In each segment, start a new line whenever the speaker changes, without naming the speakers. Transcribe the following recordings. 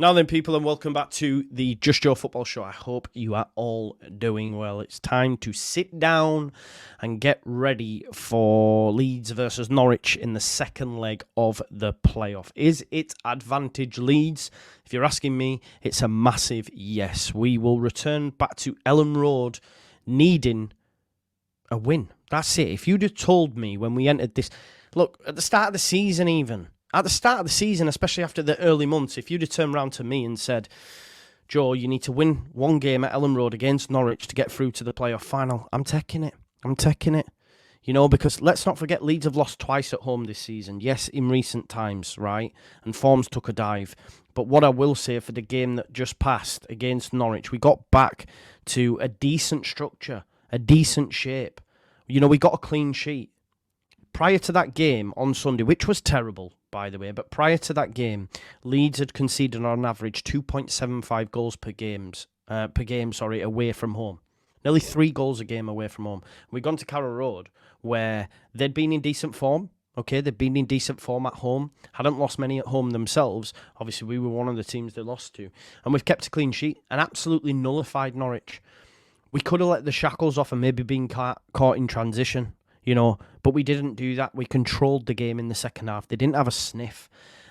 Now then, people, and welcome back to the Just Joe Football Show. I hope you are all doing well. It's time to sit down and get ready for Leeds versus Norwich in the second leg of the playoff. Is it advantage Leeds? If you're asking me, it's a massive yes. We will return back to Ellen Road needing a win. That's it. If you'd have told me when we entered this, look, at the start of the season even, at the start of the season, especially after the early months, if you'd have turned around to me and said, Joe, you need to win one game at Ellen Road against Norwich to get through to the playoff final, I'm taking it. I'm taking it. You know, because let's not forget, Leeds have lost twice at home this season. Yes, in recent times, right? And forms took a dive. But what I will say for the game that just passed against Norwich, we got back to a decent structure, a decent shape. You know, we got a clean sheet. Prior to that game on Sunday, which was terrible, by the way, but prior to that game, Leeds had conceded on average 2.75 goals per game, away from home. Nearly 3 goals a game away from home. We'd gone to Carrow Road, where they'd been in decent form. Okay, they'd been in decent form at home, hadn't lost many at home themselves. Obviously, we were one of the teams they lost to. And we've kept a clean sheet and absolutely nullified Norwich. We could have let the shackles off and maybe been caught in transition, you know, but we didn't do that. We controlled the game in the second half. They didn't have a sniff.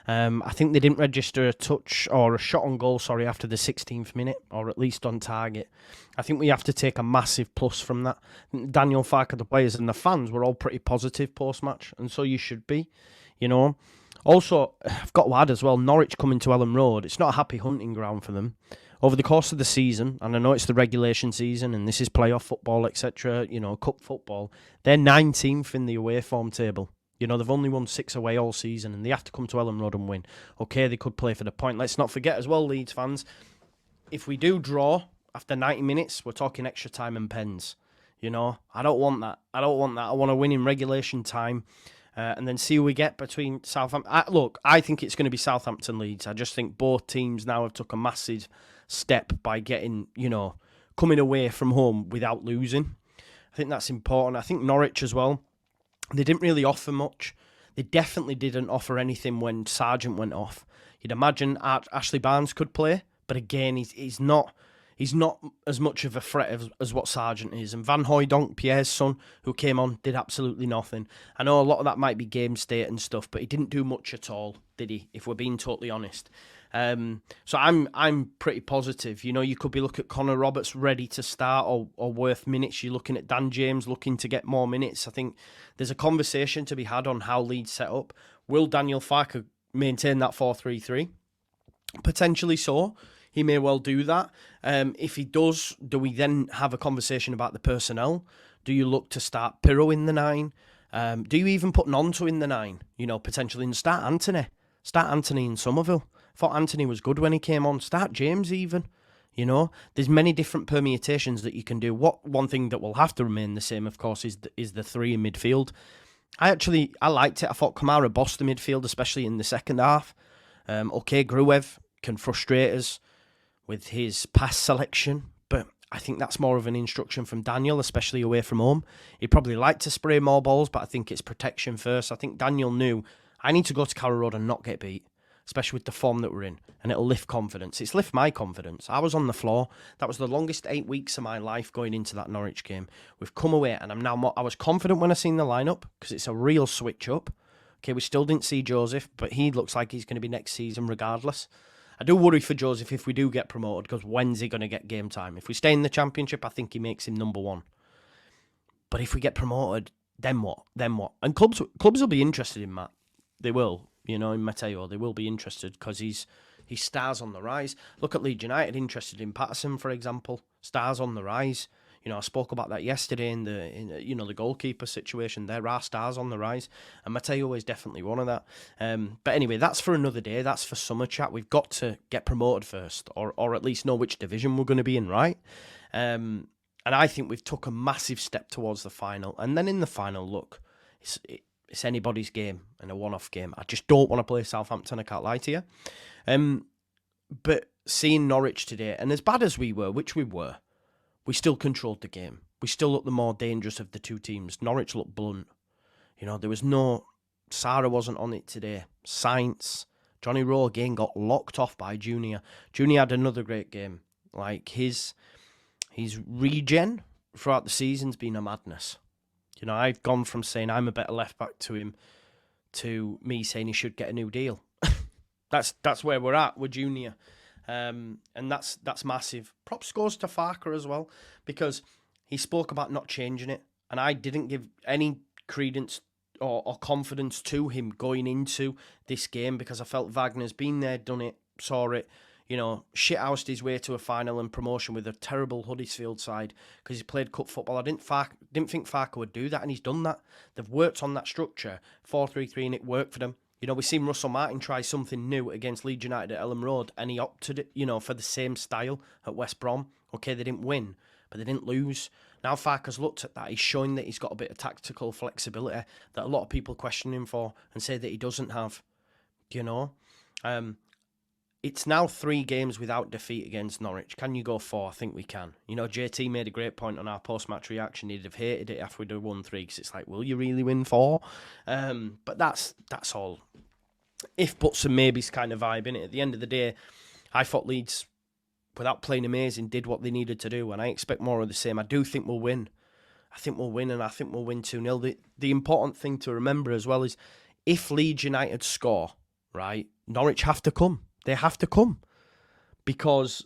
I think they didn't register a touch or a shot on goal, after the 16th minute, or at least on target. I think we have to take a massive plus from that. Daniel Farke, the players and the fans were all pretty positive post-match, and so you should be, you know. Also, I've got to add as well, Norwich coming to Ellen Road, it's not a happy hunting ground for them. Over the course of the season, and I know it's the regulation season and this is playoff football, etc., you know, cup football, they're 19th in the away form table. You know, they've only won 6 away all season and they have to come to Ellen Road and win. Okay, they could play for the point. Let's not forget as well, Leeds fans, if we do draw after 90 minutes, we're talking extra time and pens. You know, I don't want that. I want to win in regulation time. And then see who we get between Southampton. Look, I think it's going to be Southampton Leeds. I just think both teams now have took a massive step by getting, you know, coming away from home without losing. I think that's important. I think Norwich as well, they didn't really offer much. They definitely didn't offer anything when Sargent went off. You'd imagine Ashley Barnes could play, but again, he's not as much of a threat as what Sargent is. And Van Hooijdonk, Pierre's son, who came on, did absolutely nothing. I know a lot of that might be game state and stuff, but he didn't do much at all, did he? If we're being totally honest. So I'm pretty positive. You know, you could be looking at Connor Roberts ready to start or worth minutes. You're looking at Dan James looking to get more minutes. I think there's a conversation to be had on how Leeds set up. Will Daniel Farke maintain that 4-3-3? Potentially so. He may well do that. If he does, do we then have a conversation about the personnel? Do you look to start Pirro in the 9? Do you even put Nonto in the 9? You know, potentially, and start Anthony. Start Anthony in Somerville. Thought Anthony was good when he came on. Start James even. You know, there's many different permutations that you can do. One thing that will have to remain the same, of course, is the 3 in midfield. I liked it. I thought Kamara bossed the midfield, especially in the second half. Okay, Gruev can frustrate us with his pass selection, but I think that's more of an instruction from Daniel, especially away from home. He'd probably like to spray more balls, but I think it's protection first. I think Daniel knew, I need to go to Carrow Road and not get beat, especially with the form that we're in, and it'll lift confidence. It's lift my confidence. I was on the floor. That was the longest 8 weeks of my life going into that Norwich game. We've come away, and I was confident when I seen the lineup, because it's a real switch up. Okay, we still didn't see Joseph, but he looks like he's going to be next season regardless. I do worry for Joseph if we do get promoted, because when's he going to get game time? If we stay in the Championship, I think he makes him number 1. But if we get promoted, then what? And clubs will be interested in Matt. They will, you know, in Matteo. They will be interested because he's stars on the rise. Look at Leeds United, interested in Patterson, for example. Stars on the rise. You know, I spoke about that yesterday in the goalkeeper situation. There are stars on the rise, and Matteo is definitely one of that. But anyway, that's for another day. That's for summer chat. We've got to get promoted first, or at least know which division we're going to be in, right? And I think we've took a massive step towards the final. And then in the final, look, it's anybody's game and a one-off game. I just don't want to play Southampton, I can't lie to you. But seeing Norwich today, and as bad as we were, which we were, we still controlled the game. We still looked the more dangerous of the two teams. Norwich looked blunt. You know, there was no... Sarah wasn't on it today. Sainz, Johnny Rowe again got locked off by Junior. Junior had another great game. Like, his regen throughout the season's been a madness. You know, I've gone from saying I'm a better left-back to him to me saying he should get a new deal. That's where we're at with Junior. And that's massive. Props goes to Farker as well, because he spoke about not changing it, and I didn't give any credence or confidence to him going into this game, because I felt Wagner's been there, done it, saw it, you know, shithoused his way to a final and promotion with a terrible Huddersfield side because he played cup football. I didn't think Farker would do that, and he's done that. They've worked on that structure, 4-3-3, and it worked for them. You know, we've seen Russell Martin try something new against Leeds United at Ellen Road, and he opted, you know, for the same style at West Brom. Okay, they didn't win, but they didn't lose. Now Farker's looked at that. He's showing that he's got a bit of tactical flexibility that a lot of people question him for and say that he doesn't have. You know, it's now 3 games without defeat against Norwich. Can you go 4? I think we can. You know, JT made a great point on our post-match reaction. He'd have hated it after we'd have won 3, because it's like, will you really win 4? But that's all if, buts and maybes kind of vibe, innit? At the end of the day, I thought Leeds, without playing amazing, did what they needed to do, and I expect more of the same. I do think we'll win. I think we'll win, and I think we'll win 2-0. The important thing to remember as well is, if Leeds United score, right, Norwich have to come. They have to come. Because,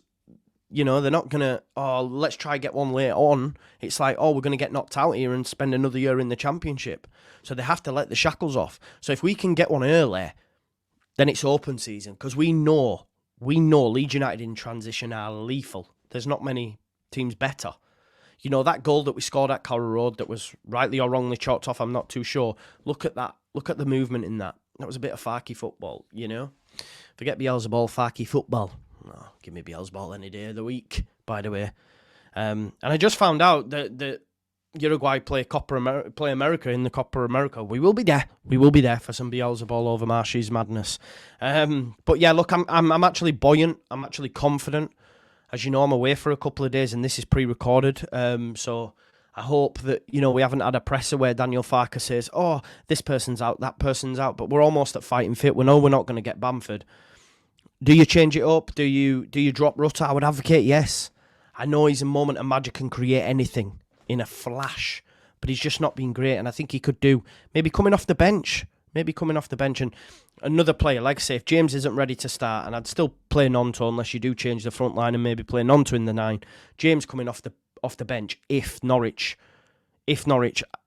you know, they're not going to, oh, let's try get one later on. It's like, oh, we're going to get knocked out here and spend another year in the Championship. So they have to let the shackles off. So if we can get one early, then it's open season, because we know Leeds United in transition are lethal. There's not many teams better. You know, that goal that we scored at Carrow Road that was rightly or wrongly chalked off, I'm not too sure. Look at that. Look at the movement in that. That was a bit of Farky football, you know. Forget Beelzeball, Farky football. Oh, give me Beelzeball any day of the week, by the way. And I just found out that Uruguay play America in the Copa America. We will be there. We will be there for some Beelzeball over Marshy's madness. But yeah, look, I'm actually buoyant. I'm actually confident. As you know, I'm away for a couple of days, and this is pre-recorded. So I hope that, you know, we haven't had a presser where Daniel Farker says, oh, this person's out, that person's out. But we're almost at fighting fit. We know we're not going to get Bamford. Do you change it up? Do you drop Rutter? I would advocate yes. I know he's a moment of magic and create anything in a flash, but he's just not been great, and I think he could do maybe coming off the bench. And another player, like I say, if James isn't ready to start, and I'd still play Nonto unless you do change the front line and maybe play Nonto in the 9. James coming off the bench if Norwich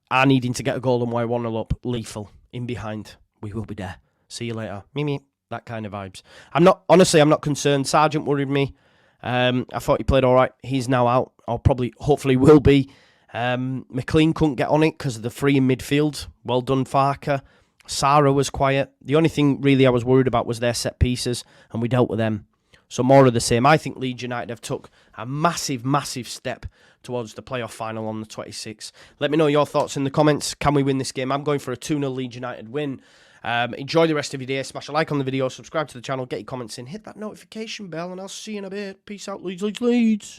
are needing to get a goal and we're 1-0 up, lethal in behind. We will be there. See you later. Mimi. That kind of vibes. I'm not concerned. Sargent worried me. I thought he played all right. He's now out, or hopefully will be. McLean couldn't get on it because of the free in midfield. Well done, Farker. Sarah was quiet. The only thing really I was worried about was their set pieces, and we dealt with them. So more of the same. I think Leeds United have took a massive, massive step towards the playoff final on the 26th. Let me know your thoughts in the comments. Can we win this game? I'm going for a 2-0 Leeds United win. Enjoy the rest of your day. Smash a like on the video, subscribe to the channel, get your comments in, hit that notification bell, and I'll see you in a bit. Peace out, Leeds, Leeds, Leeds.